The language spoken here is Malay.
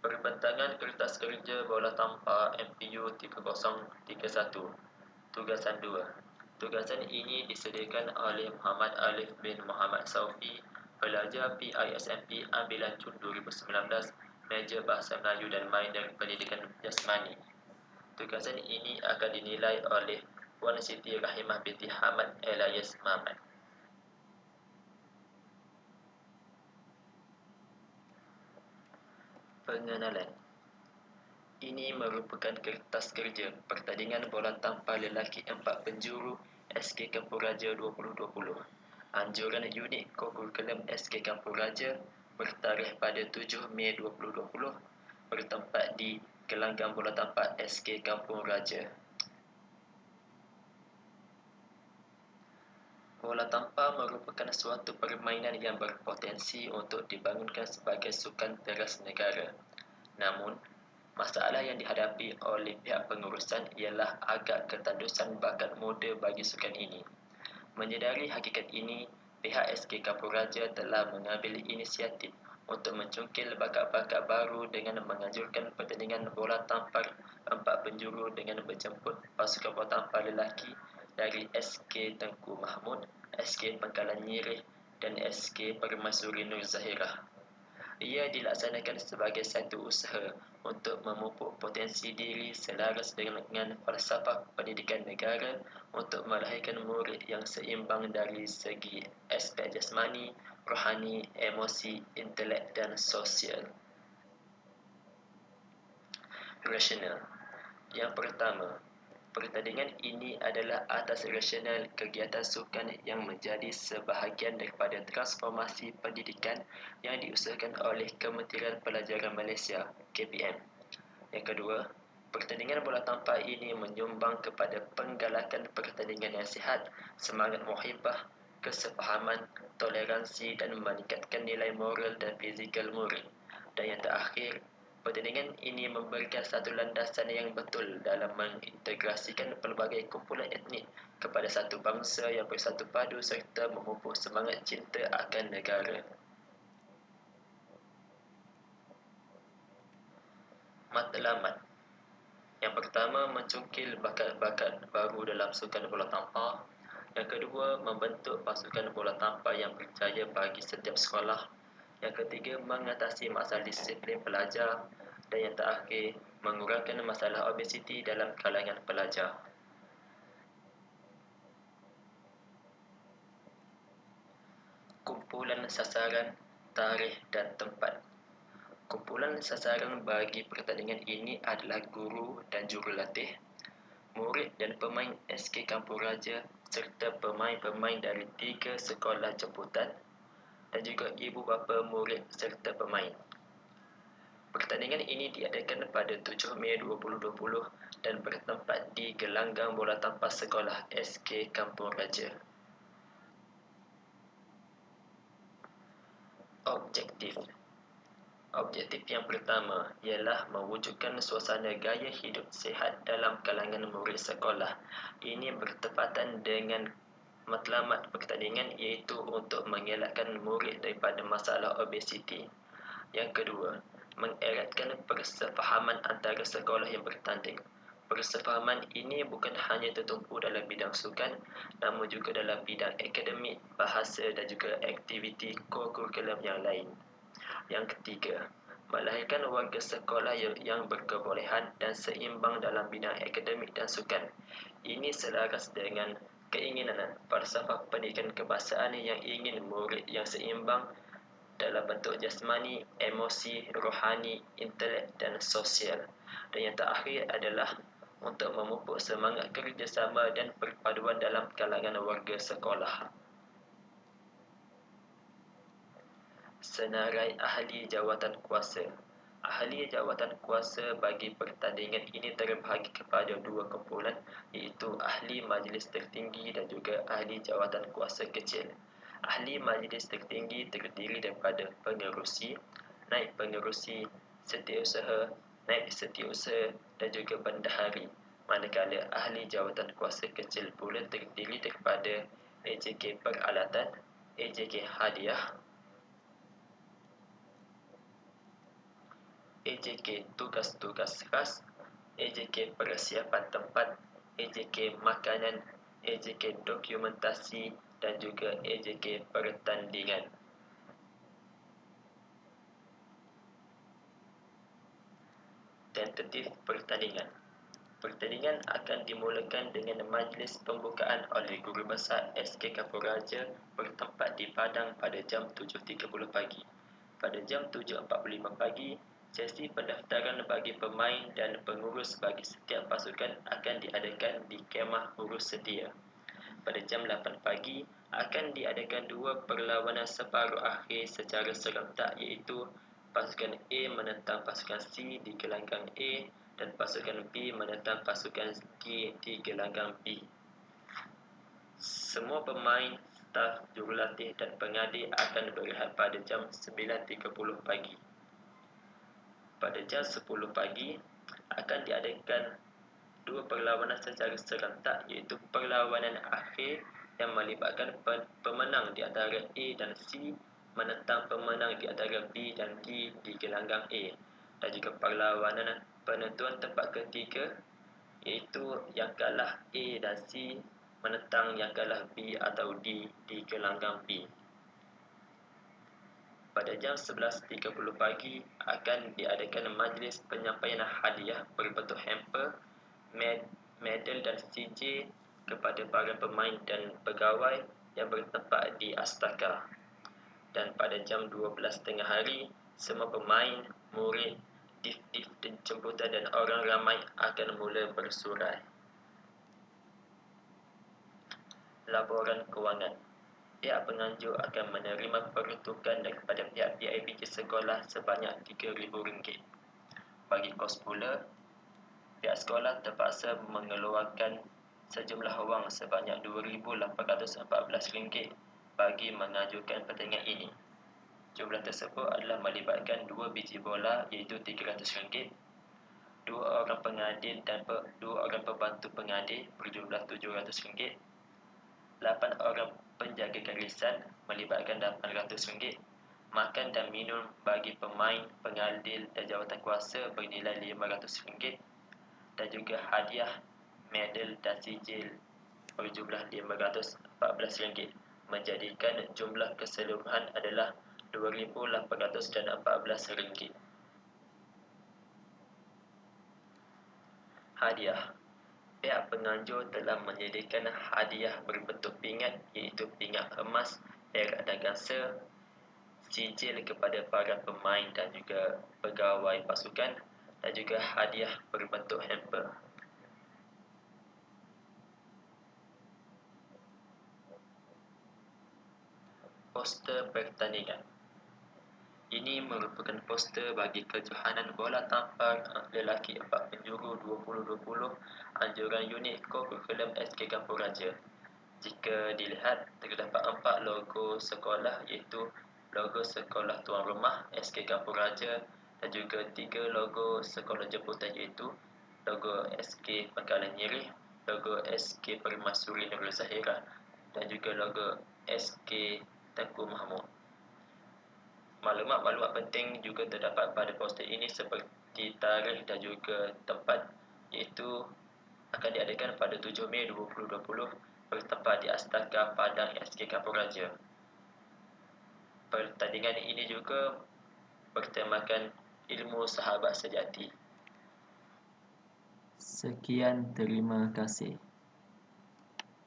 Perbentangan Kertas Kerja Bola Tampar MPU 3031. Tugasan 2. Tugasan ini disediakan oleh Muhammad Alif bin Muhammad Saufi, pelajar PISMP Ambilan Jun 2019, Meja Bahasa Melayu dan Minor Pendidikan Jasmani. Tugasan ini akan dinilai oleh Puan Siti Rahimah binti Hamad Elias Mamat. Pengenalan. Ini merupakan kertas kerja pertandingan bola tampar lelaki 4 penjuru SK Kampung Raja 2020. Anjuran unit kurikulum SK Kampung Raja bertarikh pada 7 Mei 2020, bertempat di Gelanggang Bola Tampar SK Kampung Raja. Bola tampar merupakan suatu permainan yang berpotensi untuk dibangunkan sebagai sukan teras negara. Namun, masalah yang dihadapi oleh pihak pengurusan ialah agak ketandusan bakat muda bagi sukan ini. Menyedari hakikat ini, pihak SK Kampung Raja telah mengambil inisiatif untuk mencungkil bakat-bakat baru dengan menganjurkan pertandingan bola tampar 4 penjuru dengan menjemput pasukan bola tampar lelaki dari SK Tengku Mahmud, SK Pangkalan Nyirih dan SK Permaisuri Nur Zahirah. Ia dilaksanakan sebagai satu usaha untuk memupuk potensi diri selaras dengan falsafah pendidikan negara untuk melahirkan murid yang seimbang dari segi aspek jasmani, rohani, emosi, intelek dan sosial. Rasional. Yang pertama, pertandingan ini adalah atas rasional kegiatan sukan yang menjadi sebahagian daripada transformasi pendidikan yang diusahakan oleh Kementerian Pelajaran Malaysia (KPM). Yang kedua, pertandingan bola tampar ini menyumbang kepada penggalakan pertandingan yang sihat, semangat muhibah, kesepahaman, toleransi dan meningkatkan nilai moral dan fizikal murid. Dan yang terakhir, pertandingan ini memberikan satu landasan yang betul dalam mengintegrasikan pelbagai kumpulan etnik kepada satu bangsa yang bersatu padu serta memupuk semangat cinta akan negara. Matlamat. Yang pertama, mencungkil bakat-bakat baru dalam sukan bola tampar. Yang kedua, membentuk pasukan bola tampar yang berjaya bagi setiap sekolah. Yang ketiga, mengatasi masalah disiplin pelajar. Dan yang terakhir, mengurangkan masalah obesiti dalam kalangan pelajar. Kumpulan sasaran, tarikh dan tempat. Kumpulan sasaran bagi pertandingan ini adalah guru dan jurulatih, murid dan pemain SK Kampung Raja serta pemain-pemain dari 3 sekolah jemputan dan juga ibu bapa murid serta pemain. Pertandingan ini diadakan pada 7 Mei 2020 dan bertempat di Gelanggang Bola Tampar Sekolah SK Kampung Raja. Objektif yang pertama ialah mewujudkan suasana gaya hidup sihat dalam kalangan murid sekolah. Ini bertepatan dengan matlamat pertandingan iaitu untuk mengelakkan murid daripada masalah obesiti. Yang kedua, mengeratkan persefahaman antara sekolah yang bertanding. Persefahaman ini bukan hanya tertumpu dalam bidang sukan, namun juga dalam bidang akademik, bahasa dan juga aktiviti kurikulum yang lain. Yang ketiga, melahirkan warga sekolah yang berkebolehan dan seimbang dalam bidang akademik dan sukan. Ini selaras dengan keinginan falsafah pendidikan kebangsaan yang ingin murid yang seimbang dalam bentuk jasmani, emosi, rohani, intelek dan sosial. Dan yang terakhir adalah untuk memupuk semangat kerjasama dan perpaduan dalam kalangan warga sekolah. Senarai ahli jawatan kuasa. Ahli jawatan kuasa bagi pertandingan ini terbahagi kepada 2 kumpulan iaitu ahli majlis tertinggi dan juga ahli jawatan kuasa kecil. Ahli majlis tertinggi terdiri daripada pengerusi, naib pengerusi, setiausaha, naib setiausaha dan juga bendahari. Manakala ahli jawatan kuasa kecil pula terdiri daripada AJK Peralatan, AJK Hadiah, EJK tugas-tugas khas, EJK persiapan tempat, EJK makanan, EJK dokumentasi, dan juga EJK pertandingan. Tentatif pertandingan. Pertandingan akan dimulakan dengan majlis pembukaan oleh Guru Besar SK Kapuraja bertempat di Padang pada jam 7.30 pagi. Pada jam 7.45 pagi, sesi pendaftaran bagi pemain dan pengurus bagi setiap pasukan akan diadakan di kemah urus sedia. Pada jam 8 pagi, akan diadakan dua perlawanan separuh akhir secara serentak iaitu pasukan A menentang pasukan C di gelanggang A dan pasukan B menentang pasukan D di gelanggang B. Semua pemain, staf, jurulatih dan pengadil akan berehat pada jam 9.30 pagi. Pada jam 10 pagi, akan diadakan dua perlawanan secara serentak iaitu perlawanan akhir yang melibatkan pemenang di antara A dan C menentang pemenang di antara B dan D di gelanggang A, dan juga perlawanan penentuan tempat ketiga iaitu yang kalah A dan C menentang yang kalah B atau D di gelanggang B. Pada jam 11.30 pagi akan diadakan majlis penyampaian hadiah berbentuk hamper, medal dan CJ kepada para pemain dan pegawai yang bertempat di Astaka. Dan pada jam 12 tengah hari, semua pemain, murid, dif-dif jemputan dan orang ramai akan mula bersurai. Laporan kewangan. Pihak penganjur akan menerima peruntukan daripada pihak PIBG sekolah sebanyak RM3,000. Bagi kos pula, pihak sekolah terpaksa mengeluarkan sejumlah wang sebanyak RM2,814 bagi mengajukan pertandingan ini. Jumlah tersebut adalah melibatkan 2 biji bola iaitu RM300, 2 orang pengadil dan 2 orang pembantu pengadil berjumlah RM700, 8 orang penjaga garisan melibatkan RM800, makan dan minum bagi pemain, pengadil dan jawatan kuasa bernilai RM500, dan juga hadiah, medal dan sijil berjumlah RM514, menjadikan jumlah keseluruhan adalah RM2,814. Hadiah. Pihak penganjur telah menyediakan hadiah berbentuk pingat iaitu pingat emas, perak dan gangsa, sijil kepada para pemain dan juga pegawai pasukan, dan juga hadiah berbentuk hamper. Poster pertandingan. Ini merupakan poster bagi kejohanan bola tampar lelaki 4 penjuru 2020 anjuran unit kurikulum SK Kapuraja. Jika dilihat, terdapat 4 logo sekolah iaitu logo sekolah tuan rumah SK Kapuraja dan juga 3 logo sekolah jemputan iaitu logo SK Pangkalan Nyirih, logo SK Permaisuri Nurul Zahirah dan juga logo SK Tengku Mahmud. Maklumat-maklumat penting juga terdapat pada poster ini seperti tarikh dan juga tempat iaitu akan diadakan pada 7 Mei 2020 bertempat di Astaka Padang SK Kapuraja. Pertandingan ini juga bertemakan ilmu sahabat sejati. Sekian, terima kasih.